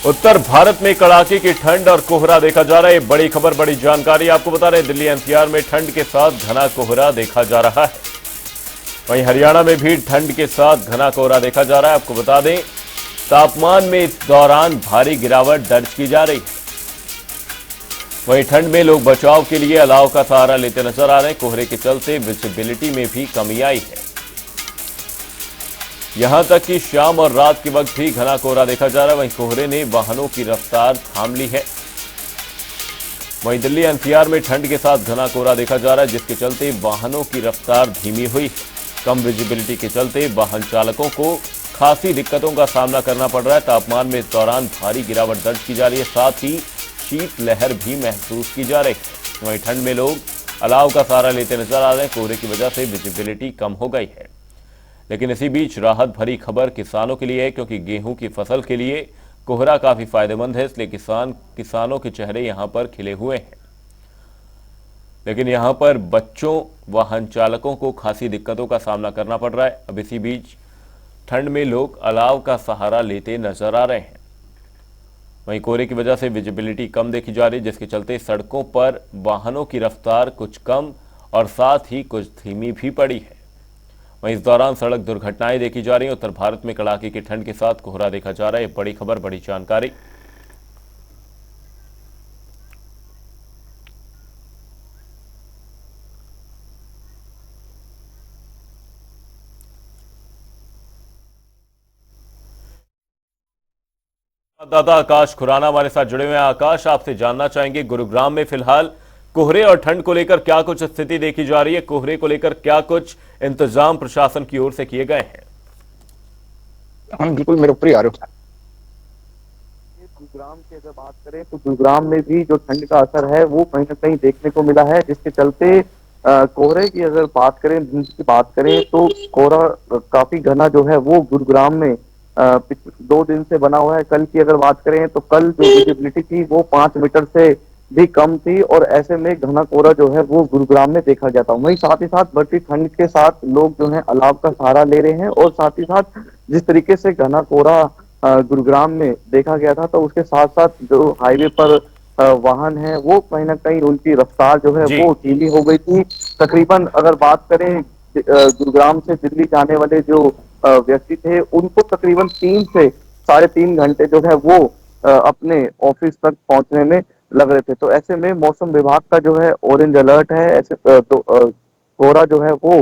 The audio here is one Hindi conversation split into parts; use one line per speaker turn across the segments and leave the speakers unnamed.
उत्तर भारत में कड़ाके की ठंड और कोहरा देखा जा रहा है। बड़ी खबर, बड़ी जानकारी आपको बता रहे हैं। दिल्ली एनसीआर में ठंड के साथ घना कोहरा देखा जा रहा है। वहीं हरियाणा में भी ठंड के साथ घना कोहरा देखा जा रहा है। आपको बता दें, तापमान में इस दौरान भारी गिरावट दर्ज की जा रही है। वहीं ठंड में लोग बचाव के लिए अलाव का सहारा लेते नजर आ रहे हैं। कोहरे के चलते विजिबिलिटी में भी कमी आई है। यहां तक कि शाम और रात के वक्त भी घना कोहरा देखा जा रहा है। वहीं कोहरे ने वाहनों की रफ्तार थाम ली है। वहीं दिल्ली एनसीआर में ठंड के साथ घना कोहरा देखा जा रहा है, जिसके चलते वाहनों की रफ्तार धीमी हुई है। कम विजिबिलिटी के चलते वाहन चालकों को खासी दिक्कतों का सामना करना पड़ रहा है। तापमान में इस दौरान भारी गिरावट दर्ज की जा रही है। साथ ही शीत लहर भी महसूस की जा रही है। वहीं ठंड में लोग अलाव का सहारा लेते नजर आ रहे हैं। कोहरे की वजह से विजिबिलिटी कम हो गई है। लेकिन इसी बीच राहत भरी खबर किसानों के लिए है, क्योंकि गेहूं की फसल के लिए कोहरा काफी फायदेमंद है। इसलिए किसानों के चेहरे यहां पर खिले हुए हैं। लेकिन यहां पर बच्चों, वाहन चालकों को खासी दिक्कतों का सामना करना पड़ रहा है। अब इसी बीच ठंड में लोग अलाव का सहारा लेते नजर आ रहे हैं। वहीं कोहरे की वजह से विजिबिलिटी कम देखी जा रही है, जिसके चलते सड़कों पर वाहनों की रफ्तार कुछ कम और साथ ही कुछ धीमी भी पड़ी है। वहीं इस दौरान सड़क दुर्घटनाएं देखी जा रही हैं। उत्तर भारत में कड़ाके की ठंड के साथ कोहरा देखा जा रहा है। बड़ी खबर, बड़ी जानकारी। संवाददाता आकाश खुराना हमारे साथ जुड़े हुए हैं। आकाश, आपसे जानना चाहेंगे, गुरुग्राम में फिलहाल कोहरे और ठंड को लेकर क्या कुछ स्थिति देखी जा रही है? कोहरे को लेकर क्या कुछ इंतजाम प्रशासन की ओर से किए गए हैं?
हम बिल्कुल मेरे ऊपर ही आ रहे हो। गुरुग्राम की अगर बात करें तो गुरुग्राम में भी जो ठंड का असर है वो कहीं ना कहीं देखने को मिला है, जिसके चलते कोहरे की अगर बात करें, दिन की बात करें तो कोहरा काफी घना जो है वो गुरुग्राम में 2 दिन से बना हुआ है। कल की अगर बात करें तो कल जो विजिबिलिटी थी वो 5 मीटर से भी कम थी, और ऐसे में घना कोहरा जो है वो गुरुग्राम में देखा गया था। वहीं साथ ही साथ बढ़ती ठंड के साथ लोग जो है अलाव का सहारा ले रहे हैं, और साथ ही साथ जिस तरीके से घना कोहरा गुरुग्राम में देखा गया था, तो उसके साथ साथ जो हाईवे पर वाहन है वो कहीं ना कहीं उनकी रफ्तार जो है वो धीमी हो गई थी। तकरीबन अगर बात करें गुरुग्राम से दिल्ली जाने वाले जो व्यक्ति थे, उनको तकरीबन 3 से 3.5 घंटे जो है वो अपने ऑफिस तक पहुंचने में लग रहे थे। तो ऐसे में मौसम विभाग का जो है ऑरेंज अलर्ट है। ऐसे कोहरा जो है वो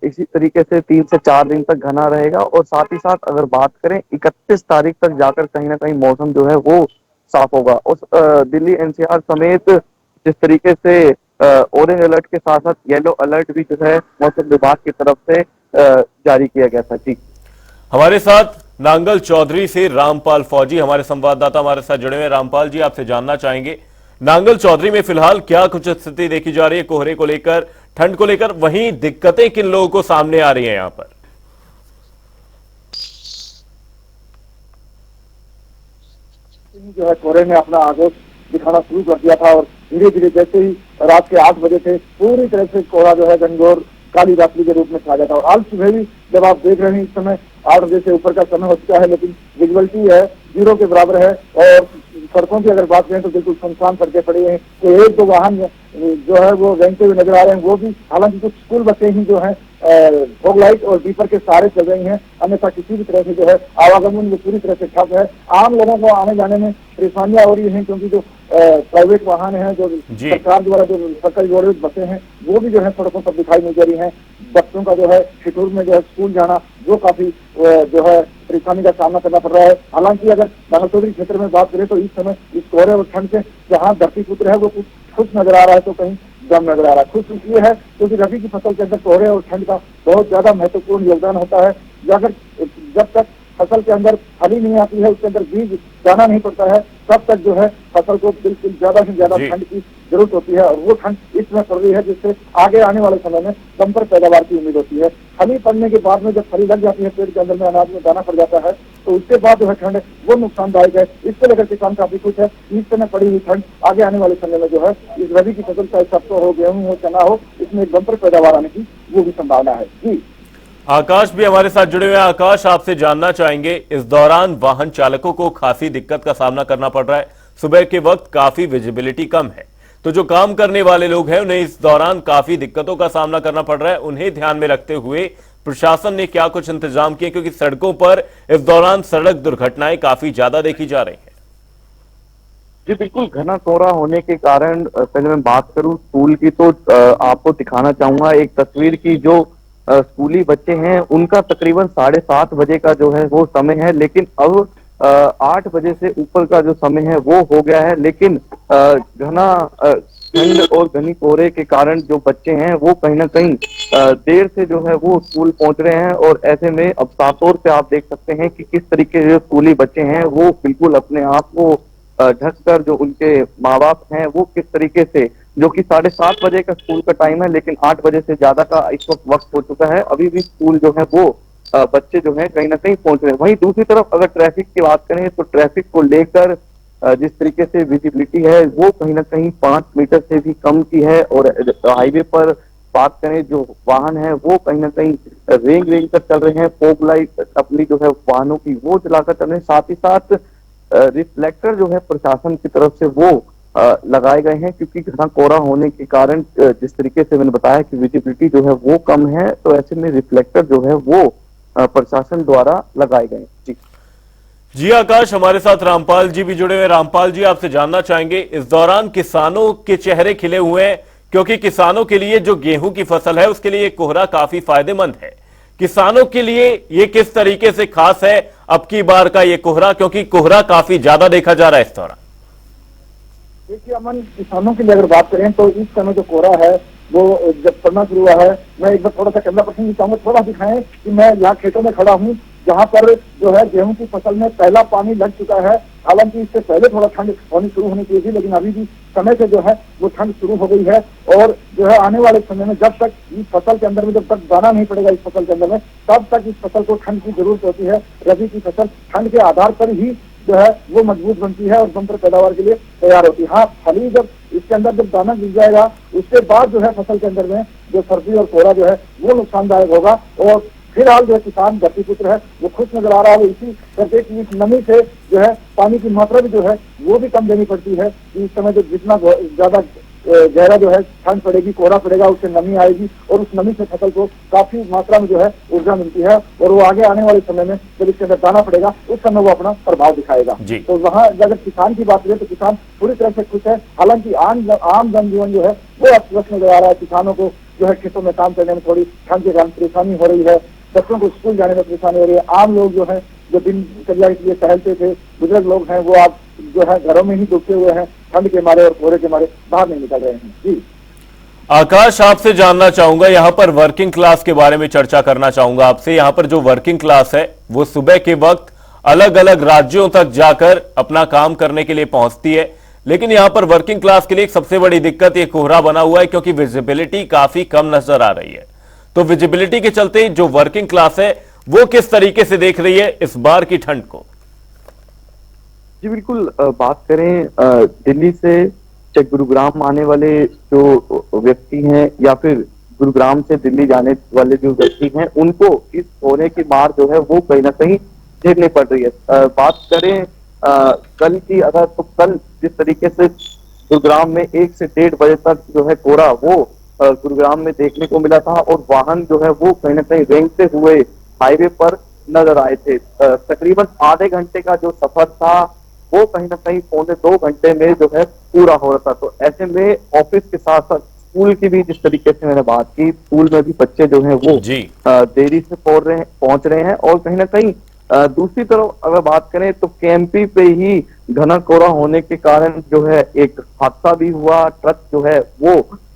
इसी तरीके से 3 से 4 दिन तक घना रहेगा, और साथ ही साथ अगर बात करें 31 तारीख तक जाकर कहीं ना कहीं मौसम जो है वो साफ होगा। उस दिल्ली एनसीआर समेत जिस तरीके से ऑरेंज अलर्ट के साथ साथ येलो अलर्ट भी जो है मौसम विभाग की तरफ से जारी किया गया था। जी,
हमारे साथ नांगल चौधरी से रामपाल फौजी हमारे संवाददाता हमारे साथ जुड़े हुए। रामपाल जी, आपसे जानना चाहेंगे, नांगल चौधरी में फिलहाल क्या कुछ स्थिति देखी जा रही है कोहरे को लेकर, ठंड को लेकर? वहीं दिक्कतें किन लोगों को सामने आ रही हैं यहां पर?
जो है कोहरे ने अपना आगोश दिखाना शुरू कर दिया था, और धीरे धीरे जैसे ही रात के 8 बजे से पूरी तरह से कोहरा जो है घनघोर काली रात्रि के रूप में छा जाता है। और आज सुबह भी जब आप देख रहे हैं, इस समय 8 बजे से ऊपर का समय हो चुका है, लेकिन विजिबिलिटी है 0 के बराबर है। और सड़कों की अगर बात करें तो बिल्कुल सुनसान सड़कें पड़ी हैं। तो 1-2 वाहन जो है वो रेंगते हुए नजर आ रहे हैं। वो भी हालांकि कुछ स्कूल बसें ही जो है फॉग लाइट और बीपर के सहारे चल रही हैं, अन्यथा किसी भी तरह से जो है आवागमन वो पूरी तरह से ठप है। आम लोगों को आने जाने में परेशानियां हो रही हैं, क्योंकि जो प्राइवेट वाहन है, जो सरकार द्वारा जो सरकारी रोडवेज बसें हैं, वो भी जो है सड़कों पर दिखाई नहीं दे रही हैं। बच्चों का जो है शिटूर में जो है स्कूल जाना वो काफी जो है परेशानी का सामना करना पड़ रहा है। हालांकि अगर नागल क्षेत्र में बात करें तो इस समय इस कोहरे और ठंड से जहाँ धरती पुत्र है वो कुछ खुश नजर आ रहा है, तो कहीं दम नजर आ रहा है। खुश इसलिए है क्योंकि रबी की फसल के अंदर कोहरे और ठंड का बहुत ज्यादा महत्वपूर्ण योगदान होता है। अगर जब तक फसल के अंदर फली नहीं आती है, उसके अंदर बीज जाना नहीं पड़ता है, तब तक जो है फसल को बिल्कुल ज्यादा से ज्यादा ठंड की जरूरत होती है। और वो ठंड इसमें पड़ रही है, जिससे आगे आने वाले समय में बम्पर पैदावार की उम्मीद होती है। फली पड़ने के बाद में जब फली लग जाती है, पेड़ के अंदर में अनाज में दाना पड़ जाता है, तो उसके बाद जो है ठंड वो नुकसानदायक है। इसको लेकर किसान काफी खुश है। इस समय पड़ी हुई ठंड आगे आने वाले समय में जो है इस रबी की फसल, चाहे सरसों हो, गेहूं हो, चना हो, इसमें एक बम्पर पैदावार आने की वो भी संभावना है। जी,
आकाश भी हमारे साथ जुड़े हुए हैं। आकाश, आपसे जानना चाहेंगे, इस दौरान वाहन चालकों को खासी दिक्कत का सामना करना पड़ रहा है। सुबह के वक्त काफी विजिबिलिटी कम है, तो जो काम करने वाले लोग हैं उन्हें इस दौरान काफी दिक्कतों का सामना करना पड़ रहा है। उन्हें ध्यान में रखते हुए प्रशासन ने क्या कुछ इंतजाम किए, क्योंकि सड़कों पर इस दौरान सड़क दुर्घटनाएं काफी ज्यादा देखी जा रही हैं।
जी बिल्कुल, घना कोहरा होने के कारण पहले मैं बात करूं स्कूल की, तो आपको दिखाना चाहूंगा एक तस्वीर की। जो स्कूली बच्चे हैं उनका तकरीबन 7:30 बजे का जो है वो समय है, लेकिन अब 8 बजे से ऊपर का जो समय है वो हो गया है। लेकिन घना ठंड और घनी कोहरे के कारण जो बच्चे हैं वो कहीं ना कहीं देर से जो है वो स्कूल पहुंच रहे हैं। और ऐसे में अब साफ तौर पे आप देख सकते हैं कि किस तरीके से स्कूली बच्चे हैं वो बिल्कुल अपने आप को ढककर, जो उनके माँ बाप हैं वो किस तरीके से, जो कि 7:30 बजे का स्कूल का टाइम है, लेकिन 8 बजे से ज्यादा का इस वक्त हो चुका है, अभी भी स्कूल जो है वो बच्चे जो है कहीं ना कहीं पहुंच रहे हैं। वहीं दूसरी तरफ अगर ट्रैफिक की बात करें तो ट्रैफिक को लेकर जिस तरीके से विजिबिलिटी है वो कहीं ना कहीं 5 मीटर से भी कम की है। और हाईवे पर बात करें, जो वाहन है वो कहीं ना कहीं रेंग रेंग कर चल रहे हैं। फोग लाइट अपनी जो है वाहनों की वो जलाकर चल रहे हैं। साथ ही साथ रिफ्लेक्टर जो है प्रशासन की तरफ से वो लगाए गए हैं, क्योंकि घना कोहरा होने के कारण जिस तरीके से मैंने बताया कि विजिबिलिटी जो है वो कम है, तो ऐसे में रिफ्लेक्टर जो है वो प्रशासन द्वारा लगाए गए हैं।
जी आकाश, हमारे साथ रामपाल जी भी जुड़े हुए हैं। रामपाल जी, आपसे जानना चाहेंगे, इस दौरान किसानों के चेहरे खिले हुए हैं, क्योंकि किसानों के लिए जो गेहूं की फसल है उसके लिए कोहरा काफी फायदेमंद है। किसानों के लिए ये किस तरीके से खास है अब की बार का ये कोहरा, क्योंकि कोहरा काफी ज्यादा देखा जा रहा है इस दौरान?
देखिए अमन, किसानों के लिए अगर बात करें तो इस समय जो कोहरा है वो जब पड़ना शुरू हुआ है, मैं एक बार थोड़ा सा कैमरा पर्सन चाहूंगा थोड़ा दिखाएं कि मैं यहाँ खेतों में खड़ा हूँ, जहाँ पर जो है गेहूं की फसल में पहला पानी लग चुका है। हालांकि इससे पहले थोड़ा ठंड होनी शुरू होनी चाहिए थी, लेकिन अभी भी समय से जो है वो ठंड शुरू हो गई है। और जो है आने वाले समय में जब तक इस फसल के अंदर में, जब तक दाना नहीं पड़ेगा इस फसल के अंदर में, तब तक इस फसल को ठंड की जरूरत होती है। रबी की फसल ठंड के आधार पर ही जो है वो मजबूत बनती है और बंपर पैदावार के लिए तैयार होती है। हाँ, फली जब इसके अंदर जब दाना गिर जाएगा उसके बाद जो है फसल के अंदर में जो सर्दी और कोहरा जो है वो नुकसानदायक होगा। और फिलहाल जो है किसान धरतीपुत्र है वो खुश नजर आ रहा है। इसी करके की नमी से जो है पानी की मात्रा भी जो है वो भी कम देनी पड़ती है। इस समय जो जितना ज्यादा गहरा जो है ठंड पड़ेगी, कोहरा पड़ेगा, उससे नमी आएगी और उस नमी से फसल को काफी मात्रा में जो है ऊर्जा मिलती है। और वो आगे आने वाले समय में जब इसके अंदर दाना पड़ेगा उस समय वो अपना प्रभाव दिखाएगा। तो वहाँ अगर किसान की बात करें तो किसान पूरी तरह से खुश है। हालांकि आम जनजीवन जो है वो अस्वस्थ नजर आ रहा है। किसानों को जो है खेतों में काम करने में थोड़ी ठंड के कारण परेशानी हो रही है, बच्चों को स्कूल जाने में परेशानी हो रही है। आम लोग जो है जो दिनचर्या के लिए टहलते थे, बुजुर्ग लोग हैं, वो आप जो है घरों में ही डूबे हुए हैं, ठंड के मारे और कोहरे के मारे बाहर नहीं निकल रहे हैं। जी
आकाश, आपसे जानना चाहूंगा, यहाँ पर वर्किंग क्लास के बारे में चर्चा करना चाहूंगा आपसे। यहाँ पर जो वर्किंग क्लास है वो सुबह के वक्त अलग अलग राज्यों तक जाकर अपना काम करने के लिए पहुंचती है, लेकिन यहाँ पर वर्किंग क्लास के लिए एक सबसे बड़ी दिक्कत ये कोहरा बना हुआ है, क्योंकि विजिबिलिटी काफी कम नजर आ रही है। तो विजिबिलिटी के चलते जो वर्किंग क्लास है वो किस तरीके से देख रही है इस बार की ठंड को?
जी बिल्कुल, बात करें दिल्ली से गुरुग्राम आने वाले जो व्यक्ति हैं या फिर गुरुग्राम से दिल्ली जाने वाले जो व्यक्ति हैं, उनको इस कोहरे की मार जो है वो कहीं ना कहीं झेलनी पड़ रही है। बात करें कल की, अगर तो कल जिस तरीके से गुरुग्राम में 1 से 1:30 बजे तक जो है कोहरा वो गुरुग्राम में देखने को मिला था, और वाहन जो है वो कहीं ना कहीं रेंगते हुए हाईवे पर नजर आए थे। तकरीबन आधे घंटे का जो सफर था वो कहीं ना कहीं 1.25 घंटे में जो है पूरा हो रहा था। तो ऐसे में ऑफिस के साथ साथ स्कूल की भी, जिस तरीके से मैंने बात की, स्कूल में भी बच्चे जो है वो देरी से पहुंच रहे हैं। और कहीं ना कहीं दूसरी तरफ अगर बात करें तो केएमपी पे ही घना कोहरा होने के कारण जो है एक हादसा भी हुआ, ट्रक जो है वो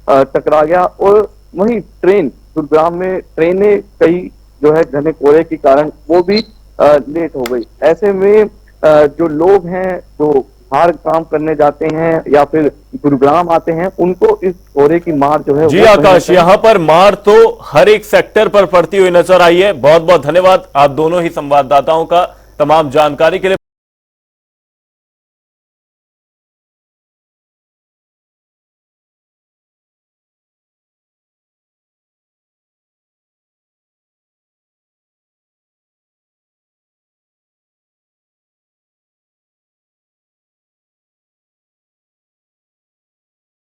टकरा गया। और वहीं ट्रेन, गुरुग्राम में ट्रेनें कई जो है घने कोहरे के कारण वो भी लेट हो गई। ऐसे में जो लोग हैं जो बाहर काम करने जाते हैं या फिर गुरुग्राम आते हैं, उनको इस कोहरे की मार जो है
जी आकाश, यहाँ पर मार तो हर एक सेक्टर पर पड़ती हुई नजर आई है। बहुत बहुत धन्यवाद आप दोनों ही संवाददाताओं का तमाम जानकारी के लिए।